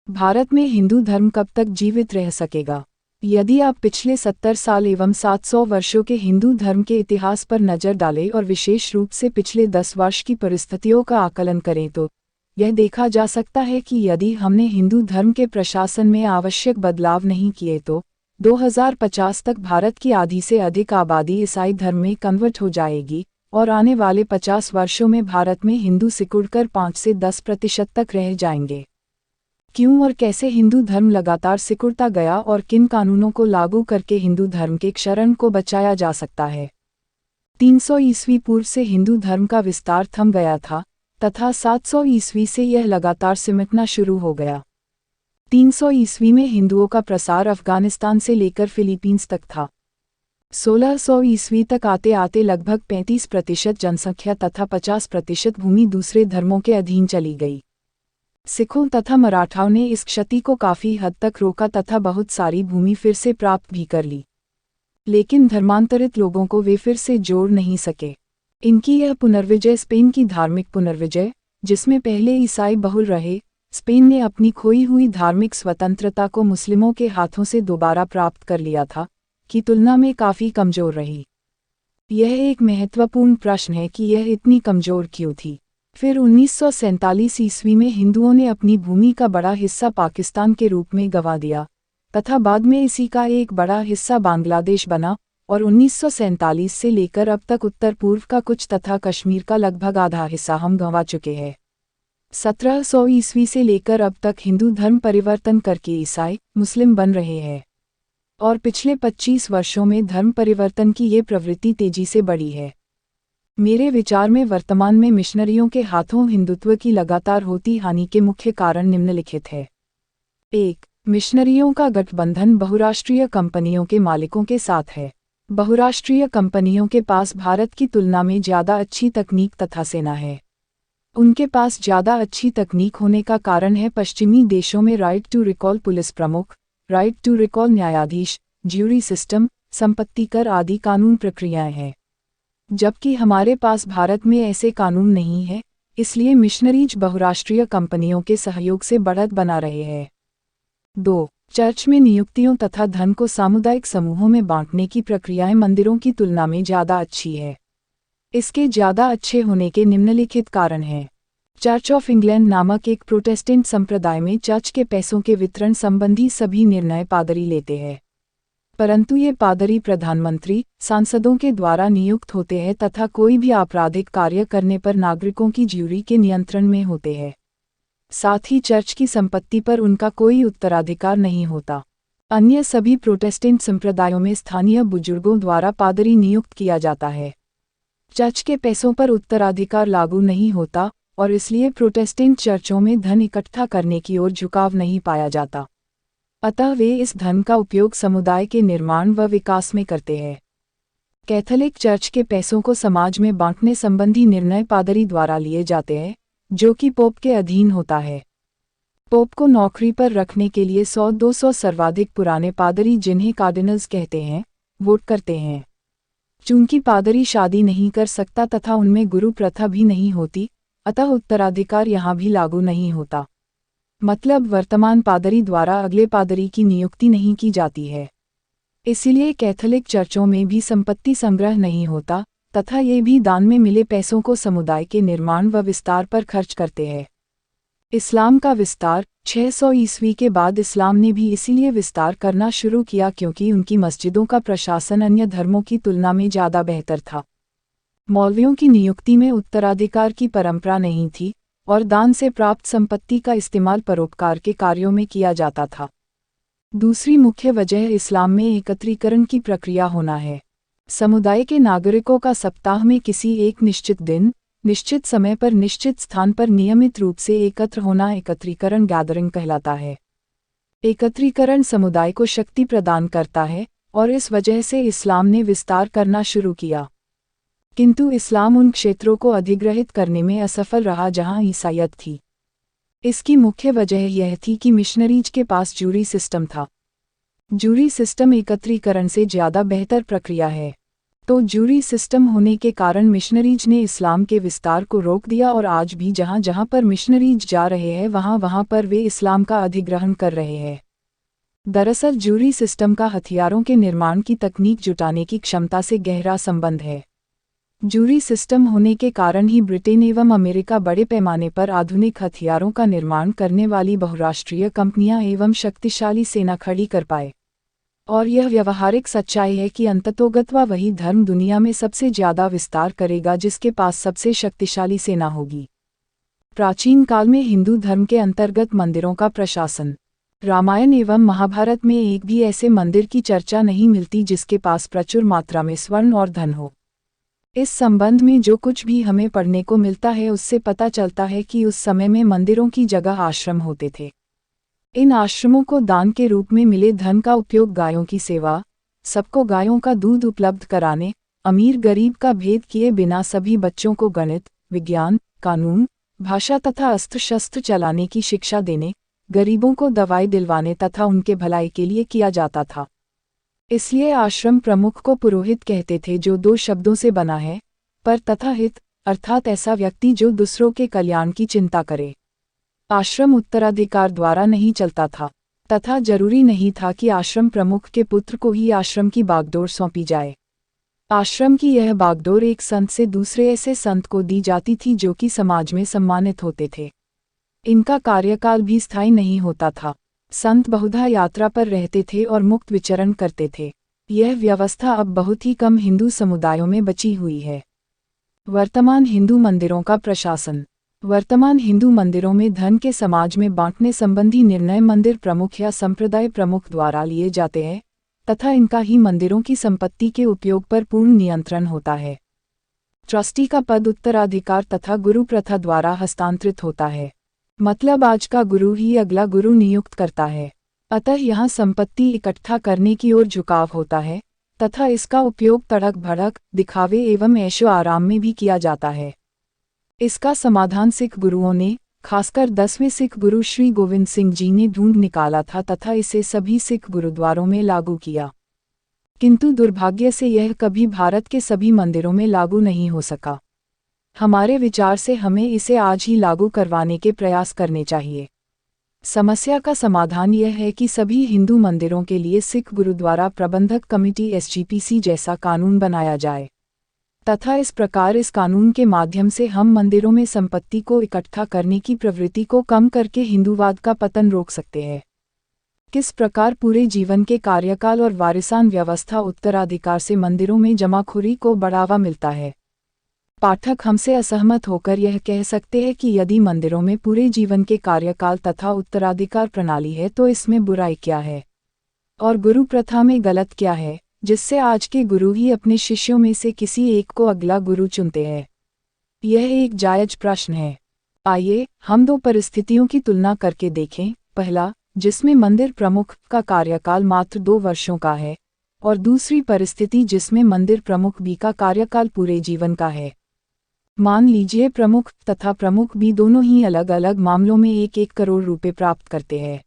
भारत में हिंदू धर्म कब तक जीवित रह सकेगा? यदि आप पिछले 70 साल एवं 700 वर्षों के हिंदू धर्म के इतिहास पर नज़र डालें और विशेष रूप से पिछले 10 वर्ष की परिस्थितियों का आकलन करें तो यह देखा जा सकता है कि यदि हमने हिंदू धर्म के प्रशासन में आवश्यक बदलाव नहीं किए तो 2050 तक भारत की आधी से अधिक आबादी ईसाई धर्म में कन्वर्ट हो जाएगी और आने वाले 50 वर्षों में भारत में हिंदू सिकुड़कर 5 से 10% तक रह जाएंगे। क्यों और कैसे हिंदू धर्म लगातार सिकुड़ता गया और किन कानूनों को लागू करके हिंदू धर्म के क्षरण को बचाया जा सकता है? 300 ईस्वी पूर्व से हिंदू धर्म का विस्तार थम गया था तथा 700 ईस्वी से यह लगातार सिमटना शुरू हो गया। 300 ईस्वी में हिंदुओं का प्रसार अफगानिस्तान से लेकर फिलीपींस तक था। 1600 ईस्वी तक आते आते लगभग 35% जनसंख्या तथा 50% भूमि दूसरे धर्मों के अधीन चली गई। सिखों तथा मराठाओं ने इस क्षति को काफ़ी हद तक रोका तथा बहुत सारी भूमि फिर से प्राप्त भी कर ली, लेकिन धर्मांतरित लोगों को वे फिर से जोड़ नहीं सके। इनकी यह पुनर्विजय स्पेन की धार्मिक पुनर्विजय, जिसमें पहले ईसाई बहुल रहे, स्पेन ने अपनी खोई हुई धार्मिक स्वतंत्रता को मुस्लिमों के हाथों से दोबारा प्राप्त कर लिया था, की तुलना में काफ़ी कमज़ोर रही। यह एक महत्वपूर्ण प्रश्न है कि यह इतनी कमज़ोर क्यों थी। फिर 1947 ईस्वी में हिंदुओं ने अपनी भूमि का बड़ा हिस्सा पाकिस्तान के रूप में गंवा दिया तथा बाद में इसी का एक बड़ा हिस्सा बांग्लादेश बना और 1947 से लेकर अब तक उत्तर पूर्व का कुछ तथा कश्मीर का लगभग आधा हिस्सा हम गंवा चुके हैं। 1700 ईस्वी से लेकर अब तक हिंदू धर्म परिवर्तन करके ईसाई मुस्लिम बन रहे हैं और पिछले 25 वर्षों में धर्म परिवर्तन की ये प्रवृत्ति तेजी से बढ़ी है। मेरे विचार में वर्तमान में मिशनरियों के हाथों हिंदुत्व की लगातार होती हानि के मुख्य कारण निम्नलिखित है। 1. मिशनरियों का गठबंधन बहुराष्ट्रीय कंपनियों के मालिकों के साथ है। बहुराष्ट्रीय कंपनियों के पास भारत की तुलना में ज़्यादा अच्छी तकनीक तथा सेना है। उनके पास ज़्यादा अच्छी तकनीक होने का कारण है पश्चिमी देशों में राइट टू रिकॉल पुलिस प्रमुख, राइट टू रिकॉल न्यायाधीश, ज्यूरी सिस्टम, संपत्ति कर आदि कानून प्रक्रियाएं हैं, जबकि हमारे पास भारत में ऐसे कानून नहीं है। इसलिए मिशनरीज बहुराष्ट्रीय कंपनियों के सहयोग से बढ़त बना रहे हैं। 2. चर्च में नियुक्तियों तथा धन को सामुदायिक समूहों में बांटने की प्रक्रियाएं मंदिरों की तुलना में ज़्यादा अच्छी है। इसके ज़्यादा अच्छे होने के निम्नलिखित कारण हैं। चर्च ऑफ इंग्लैंड नामक एक प्रोटेस्टेंट संप्रदाय में चर्च के पैसों के वितरण संबंधी सभी निर्णय पादरी लेते हैं, परंतु ये पादरी प्रधानमंत्री, सांसदों के द्वारा नियुक्त होते हैं तथा कोई भी आपराधिक कार्य करने पर नागरिकों की ज्यूरी के नियंत्रण में होते हैं। साथ ही चर्च की संपत्ति पर उनका कोई उत्तराधिकार नहीं होता। अन्य सभी प्रोटेस्टेंट संप्रदायों में स्थानीय बुजुर्गों द्वारा पादरी नियुक्त किया जाता है। चर्च के पैसों पर उत्तराधिकार लागू नहीं होता और इसलिए प्रोटेस्टेंट चर्चों में धन इकट्ठा करने की ओर झुकाव नहीं पाया जाता। अतः वे इस धन का उपयोग समुदाय के निर्माण व विकास में करते हैं। कैथोलिक चर्च के पैसों को समाज में बांटने संबंधी निर्णय पादरी द्वारा लिए जाते हैं, जो कि पोप के अधीन होता है। पोप को नौकरी पर रखने के लिए 100-200 सर्वाधिक पुराने पादरी, जिन्हें कार्डिनल्स कहते हैं, वोट करते हैं। चूंकि पादरी शादी नहीं कर सकता तथा उनमें गुरु प्रथा भी नहीं होती, अतः उत्तराधिकार यहाँ भी लागू नहीं होता। मतलब वर्तमान पादरी द्वारा अगले पादरी की नियुक्ति नहीं की जाती है। इसलिए कैथोलिक चर्चों में भी संपत्ति संग्रह नहीं होता तथा ये भी दान में मिले पैसों को समुदाय के निर्माण व विस्तार पर खर्च करते हैं। इस्लाम का विस्तार 600 ईस्वी के बाद इस्लाम ने भी इसीलिए विस्तार करना शुरू किया क्योंकि उनकी मस्जिदों का प्रशासन अन्य धर्मों की तुलना में ज़्यादा बेहतर था। मौलवियों की नियुक्ति में उत्तराधिकार की परंपरा नहीं थी और दान से प्राप्त संपत्ति का इस्तेमाल परोपकार के कार्यों में किया जाता था। दूसरी मुख्य वजह इस्लाम में एकत्रीकरण की प्रक्रिया होना है। समुदाय के नागरिकों का सप्ताह में किसी एक निश्चित दिन, निश्चित समय पर निश्चित स्थान पर नियमित रूप से एकत्र होना एकत्रीकरण गैदरिंग कहलाता है। एकत्रीकरण समुदाय को शक्ति प्रदान करता है और इस वजह से इस्लाम ने विस्तार करना शुरू किया। किंतु इस्लाम उन क्षेत्रों को अधिग्रहित करने में असफल रहा जहां ईसाईयत थी। इसकी मुख्य वजह यह थी कि मिशनरीज के पास ज्यूरी सिस्टम था। ज्यूरी सिस्टम एकत्रीकरण से ज़्यादा बेहतर प्रक्रिया है। तो जूरी सिस्टम होने के कारण मिशनरीज ने इस्लाम के विस्तार को रोक दिया और आज भी जहाँ जहाँ पर मिशनरीज जा रहे हैं वहाँ वहाँ पर वे इस्लाम का अधिग्रहण कर रहे हैं। दरअसल जूरी सिस्टम का हथियारों के निर्माण की तकनीक जुटाने की क्षमता से गहरा संबंध है। जूरी सिस्टम होने के कारण ही ब्रिटेन एवं अमेरिका बड़े पैमाने पर आधुनिक हथियारों का निर्माण करने वाली बहुराष्ट्रीय कंपनियां एवं शक्तिशाली सेना खड़ी कर पाए। और यह व्यवहारिक सच्चाई है कि अंततोगत्वा वही धर्म दुनिया में सबसे ज्यादा विस्तार करेगा जिसके पास सबसे शक्तिशाली सेना होगी। प्राचीन काल में हिंदू धर्म के अंतर्गत मंदिरों का प्रशासन। रामायण एवं महाभारत में एक भी ऐसे मंदिर की चर्चा नहीं मिलती जिसके पास प्रचुर मात्रा में स्वर्ण और धन हो। इस संबंध में जो कुछ भी हमें पढ़ने को मिलता है उससे पता चलता है कि उस समय में मंदिरों की जगह आश्रम होते थे। इन आश्रमों को दान के रूप में मिले धन का उपयोग गायों की सेवा, सबको गायों का दूध उपलब्ध कराने, अमीर गरीब का भेद किए बिना सभी बच्चों को गणित, विज्ञान, कानून, भाषा तथा अस्त्र शस्त्र चलाने की शिक्षा देने, गरीबों को दवाई दिलवाने तथा उनके भलाई के लिए किया जाता था। इसलिए आश्रम प्रमुख को पुरोहित कहते थे, जो दो शब्दों से बना है, पर तथा हित, अर्थात ऐसा व्यक्ति जो दूसरों के कल्याण की चिंता करे। आश्रम उत्तराधिकार द्वारा नहीं चलता था तथा जरूरी नहीं था कि आश्रम प्रमुख के पुत्र को ही आश्रम की बागडोर सौंपी जाए। आश्रम की यह बागडोर एक संत से दूसरे ऐसे संत को दी जाती थी जो कि समाज में सम्मानित होते थे। इनका कार्यकाल भी स्थायी नहीं होता था। संत बहुधा यात्रा पर रहते थे और मुक्त विचरण करते थे। यह व्यवस्था अब बहुत ही कम हिंदू समुदायों में बची हुई है। वर्तमान हिंदू मंदिरों का प्रशासन। वर्तमान हिंदू मंदिरों में धन के समाज में बांटने संबंधी निर्णय मंदिर प्रमुख या संप्रदाय प्रमुख द्वारा लिए जाते हैं तथा इनका ही मंदिरों की संपत्ति के उपयोग पर पूर्ण नियंत्रण होता है। ट्रस्टी का पद उत्तराधिकार तथा गुरु प्रथा द्वारा हस्तांतरित होता है, मतलब आज का गुरु ही अगला गुरु नियुक्त करता है। अतः यहाँ संपत्ति इकट्ठा करने की ओर झुकाव होता है तथा इसका उपयोग तड़क भड़क, दिखावे एवं ऐशो आराम में भी किया जाता है। इसका समाधान सिख गुरुओं ने, खासकर 10वें सिख गुरु श्री गोविंद सिंह जी ने ढूंढ निकाला था तथा इसे सभी सिख गुरुद्वारों में लागू किया। किंतु दुर्भाग्य से यह कभी भारत के सभी मंदिरों में लागू नहीं हो सका। हमारे विचार से हमें इसे आज ही लागू करवाने के प्रयास करने चाहिए। समस्या का समाधान यह है कि सभी हिंदू मंदिरों के लिए सिख गुरुद्वारा प्रबंधक कमेटी SGPC जैसा कानून बनाया जाए तथा इस प्रकार इस कानून के माध्यम से हम मंदिरों में संपत्ति को इकट्ठा करने की प्रवृत्ति को कम करके हिंदूवाद का पतन रोक सकते हैं। किस प्रकार पूरे जीवन के कार्यकाल और वारिसान व्यवस्था उत्तराधिकार से मंदिरों में जमाखोरी को बढ़ावा मिलता है। पाठक हमसे असहमत होकर यह कह सकते हैं कि यदि मंदिरों में पूरे जीवन के कार्यकाल तथा उत्तराधिकार प्रणाली है तो इसमें बुराई क्या है और गुरु प्रथा में गलत क्या है, जिससे आज के गुरु ही अपने शिष्यों में से किसी एक को अगला गुरु चुनते हैं। यह एक जायज प्रश्न है। आइए हम दो परिस्थितियों की तुलना करके देखें। पहला, जिसमें मंदिर प्रमुख का कार्यकाल मात्र 2 वर्षों का है, और दूसरी परिस्थिति जिसमें मंदिर प्रमुख बी का कार्यकाल पूरे जीवन का है। मान लीजिए प्रमुख तथा प्रमुख बी दोनों ही अलग अलग मामलों में 1-1 करोड़ रुपए प्राप्त करते हैं।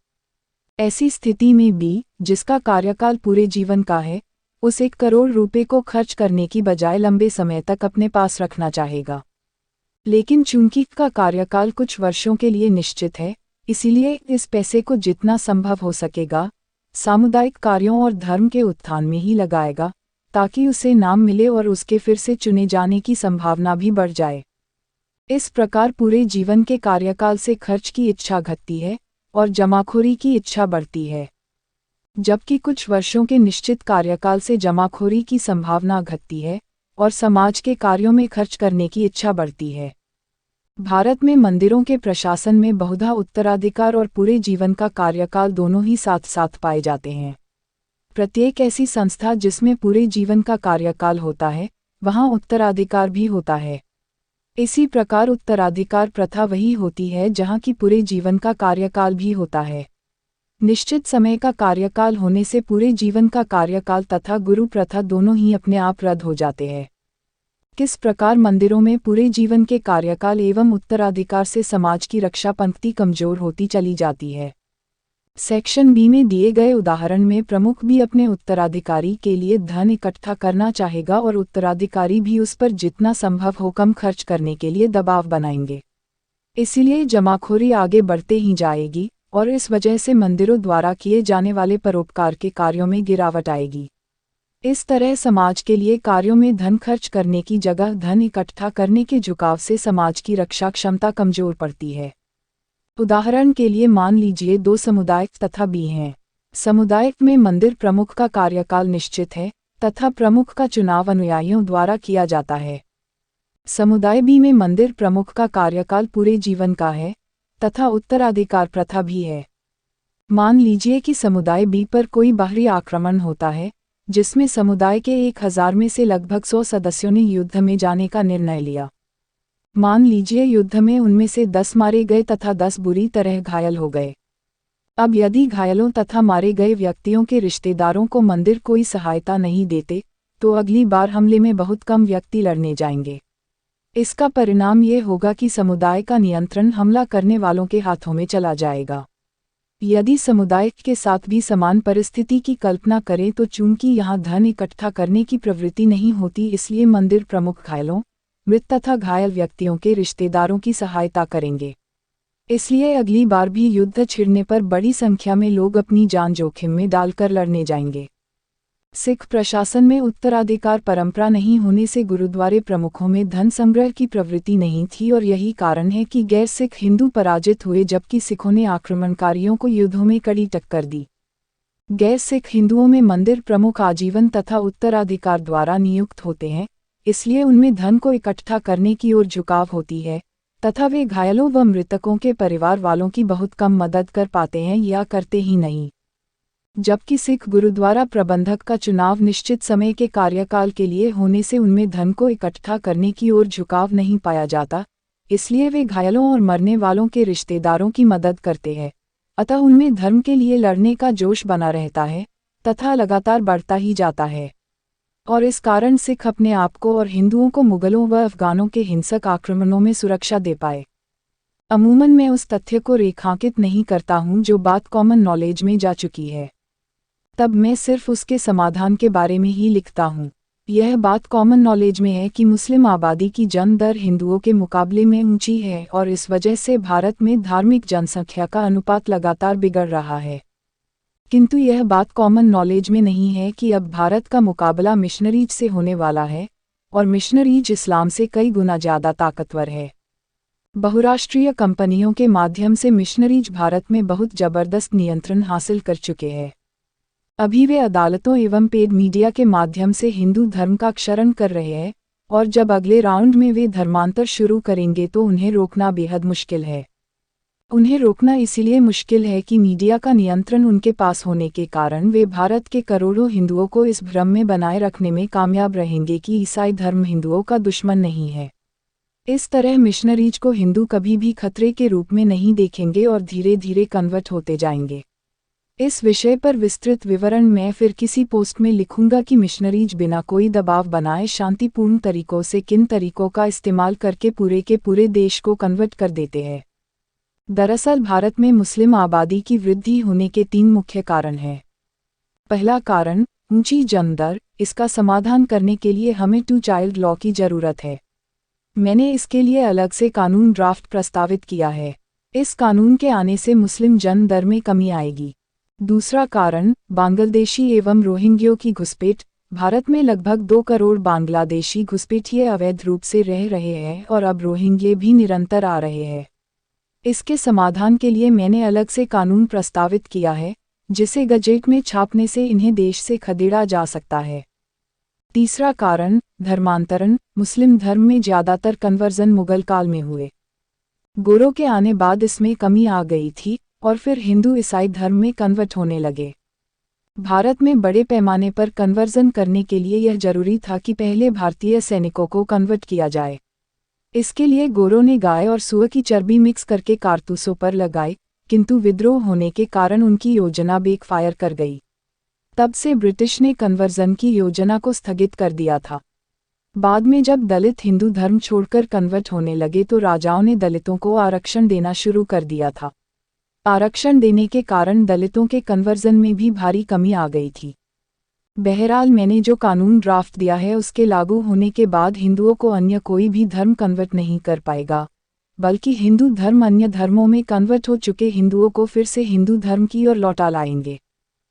ऐसी स्थिति में बी, जिसका कार्यकाल पूरे जीवन का है, उस 1 करोड़ रुपए को खर्च करने की बजाय लंबे समय तक अपने पास रखना चाहेगा। लेकिन चूंकि का कार्यकाल कुछ वर्षों के लिए निश्चित है, इसीलिए इस पैसे को जितना संभव हो सकेगा सामुदायिक कार्यों और धर्म के उत्थान में ही लगाएगा, ताकि उसे नाम मिले और उसके फिर से चुने जाने की संभावना भी बढ़ जाए। इस प्रकार पूरे जीवन के कार्यकाल से खर्च की इच्छा घटती है और जमाखोरी की इच्छा बढ़ती है, जबकि कुछ वर्षों के निश्चित कार्यकाल से जमाखोरी की संभावना घटती है और समाज के कार्यों में खर्च करने की इच्छा बढ़ती है। भारत में मंदिरों के प्रशासन में बहुधा उत्तराधिकार और पूरे जीवन का कार्यकाल दोनों ही साथ साथ पाए जाते हैं। प्रत्येक ऐसी संस्था जिसमें पूरे जीवन का कार्यकाल होता है, वहां उत्तराधिकार भी होता है। इसी प्रकार उत्तराधिकार प्रथा वही होती है जहां की पूरे जीवन का कार्यकाल भी होता है। निश्चित समय का कार्यकाल होने से पूरे जीवन का कार्यकाल तथा गुरु प्रथा दोनों ही अपने आप रद्द हो जाते हैं। किस प्रकार मंदिरों में पूरे जीवन के कार्यकाल एवं उत्तराधिकार से समाज की रक्षा पंक्ति कमजोर होती चली जाती है। सेक्शन बी में दिए गए उदाहरण में प्रमुख भी अपने उत्तराधिकारी के लिए धन इकट्ठा करना चाहेगा और उत्तराधिकारी भी उस पर जितना संभव हो कम खर्च करने के लिए दबाव बनाएंगे। इसीलिए जमाखोरी आगे बढ़ते ही जाएगी और इस वजह से मंदिरों द्वारा किए जाने वाले परोपकार के कार्यों में गिरावट आएगी। इस तरह समाज के लिए कार्यों में धन खर्च करने की जगह धन इकट्ठा करने के झुकाव से समाज की रक्षा क्षमता कमजोर पड़ती है। उदाहरण के लिए मान लीजिए दो समुदाय तथा बी हैं। समुदाय में मंदिर प्रमुख का कार्यकाल निश्चित है तथा प्रमुख का चुनाव अनुयायियों द्वारा किया जाता है। समुदाय बी में मंदिर प्रमुख का कार्यकाल पूरे जीवन का है तथा उत्तराधिकार प्रथा भी है। मान लीजिए कि समुदाय बी पर कोई बाहरी आक्रमण होता है जिसमें समुदाय के 1000 में से लगभग 100 सदस्यों ने युद्ध में जाने का निर्णय लिया। मान लीजिए युद्ध में उनमें से 10 मारे गए तथा 10 बुरी तरह घायल हो गए। अब यदि घायलों तथा मारे गए व्यक्तियों के रिश्तेदारों को मंदिर कोई सहायता नहीं देते तो अगली बार हमले में बहुत कम व्यक्ति लड़ने जाएंगे। इसका परिणाम ये होगा कि समुदाय का नियंत्रण हमला करने वालों के हाथों में चला जाएगा। यदि समुदाय के साथ भी समान परिस्थिति की कल्पना करें तो चूंकि यहाँ धन इकट्ठा करने की प्रवृत्ति नहीं होती, इसलिए मंदिर प्रमुख घायलों, मृत तथा घायल व्यक्तियों के रिश्तेदारों की सहायता करेंगे। इसलिए अगली बार भी युद्ध छिड़ने पर बड़ी संख्या में लोग अपनी जान जोखिम में डालकर लड़ने जाएंगे। सिख प्रशासन में उत्तराधिकार परंपरा नहीं होने से गुरुद्वारे प्रमुखों में धन संग्रह की प्रवृत्ति नहीं थी और यही कारण है कि गैर सिख हिंदू पराजित हुए जबकि सिखों ने आक्रमणकारियों को युद्धों में कड़ी टक्कर दी। गैर सिख हिंदुओं में मंदिर प्रमुख आजीवन तथा उत्तराधिकार द्वारा नियुक्त होते हैं, इसलिए उनमें धन को इकट्ठा करने की ओर झुकाव होती है तथा वे घायलों व मृतकों के परिवार वालों की बहुत कम मदद कर पाते हैं या करते ही नहीं। जबकि सिख गुरुद्वारा प्रबंधक का चुनाव निश्चित समय के कार्यकाल के लिए होने से उनमें धन को इकट्ठा करने की ओर झुकाव नहीं पाया जाता, इसलिए वे घायलों और मरने वालों के रिश्तेदारों की मदद करते हैं। अतः उनमें धर्म के लिए लड़ने का जोश बना रहता है तथा लगातार बढ़ता ही जाता है और इस कारण सिख अपने आप को और हिंदुओं को मुगलों व अफगानों के हिंसक आक्रमणों में सुरक्षा दे पाए। अमूमन मैं उस तथ्य को रेखांकित नहीं करता हूं जो बात कॉमन नॉलेज में जा चुकी है, तब मैं सिर्फ उसके समाधान के बारे में ही लिखता हूँ। यह बात कॉमन नॉलेज में है कि मुस्लिम आबादी की जन्म दर हिंदुओं के मुकाबले में ऊंची है और इस वजह से भारत में धार्मिक जनसंख्या का अनुपात लगातार बिगड़ रहा है। किंतु यह बात कॉमन नॉलेज में नहीं है कि अब भारत का मुकाबला मिशनरीज से होने वाला है और मिशनरीज इस्लाम से कई गुना ज़्यादा ताकतवर है। बहुराष्ट्रीय कंपनियों के माध्यम से मिशनरीज भारत में बहुत जबरदस्त नियंत्रण हासिल कर चुके हैं। अभी वे अदालतों एवं पेड मीडिया के माध्यम से हिंदू धर्म का क्षरण कर रहे हैं और जब अगले राउंड में वे धर्मांतर शुरू करेंगे तो उन्हें रोकना बेहद मुश्किल है। उन्हें रोकना इसीलिए मुश्किल है कि मीडिया का नियंत्रण उनके पास होने के कारण वे भारत के करोड़ों हिंदुओं को इस भ्रम में बनाए रखने में कामयाब रहेंगे कि ईसाई धर्म हिंदुओं का दुश्मन नहीं है। इस तरह मिशनरीज को हिंदू कभी भी खतरे के रूप में नहीं देखेंगे और धीरे धीरे कन्वर्ट होते जाएंगे। इस विषय पर विस्तृत विवरण मैं फिर किसी पोस्ट में लिखूंगा कि मिशनरीज बिना कोई दबाव बनाए शांतिपूर्ण तरीकों से किन तरीकों का इस्तेमाल करके पूरे के पूरे देश को कन्वर्ट कर देते हैं। दरअसल भारत में मुस्लिम आबादी की वृद्धि होने के 3 मुख्य कारण हैं। पहला कारण ऊंची जन्म दर। इसका समाधान करने के लिए हमें 2 चाइल्ड लॉ की जरूरत है। मैंने इसके लिए अलग से कानून ड्राफ्ट प्रस्तावित किया है। इस कानून के आने से मुस्लिम जन्म दर में कमी आएगी। दूसरा कारण बांग्लादेशी एवं रोहिंग्यों की घुसपैठ। भारत में लगभग 2 करोड़ बांग्लादेशी घुसपैठिए अवैध रूप से रह रहे हैं और अब रोहिंग्ये भी निरंतर आ रहे हैं। इसके समाधान के लिए मैंने अलग से कानून प्रस्तावित किया है जिसे गजेट में छापने से इन्हें देश से खदेड़ा जा सकता है। तीसरा कारण धर्मांतरण। मुस्लिम धर्म में ज़्यादातर कन्वर्जन मुगल काल में हुए। गोरों के आने बाद इसमें कमी आ गई थी और फिर हिंदू ईसाई धर्म में कन्वर्ट होने लगे। भारत में बड़े पैमाने पर कन्वर्जन करने के लिए यह जरूरी था कि पहले भारतीय सैनिकों को कन्वर्ट किया जाए। इसके लिए गोरों ने गाय और सूअर की चर्बी मिक्स करके कारतूसों पर लगाई, किंतु विद्रोह होने के कारण उनकी योजना बैकफायर कर गई। तब से ब्रिटिश ने कन्वर्जन की योजना को स्थगित कर दिया था। बाद में जब दलित हिंदू धर्म छोड़कर कन्वर्ट होने लगे तो राजाओं ने दलितों को आरक्षण देना शुरू कर दिया था। आरक्षण देने के कारण दलितों के कन्वर्जन में भी भारी कमी आ गई थी। बहरहाल मैंने जो कानून ड्राफ्ट दिया है उसके लागू होने के बाद हिंदुओं को अन्य कोई भी धर्म कन्वर्ट नहीं कर पाएगा, बल्कि हिंदू धर्म अन्य धर्मों में कन्वर्ट हो चुके हिंदुओं को फिर से हिंदू धर्म की ओर लौटा लाएंगे।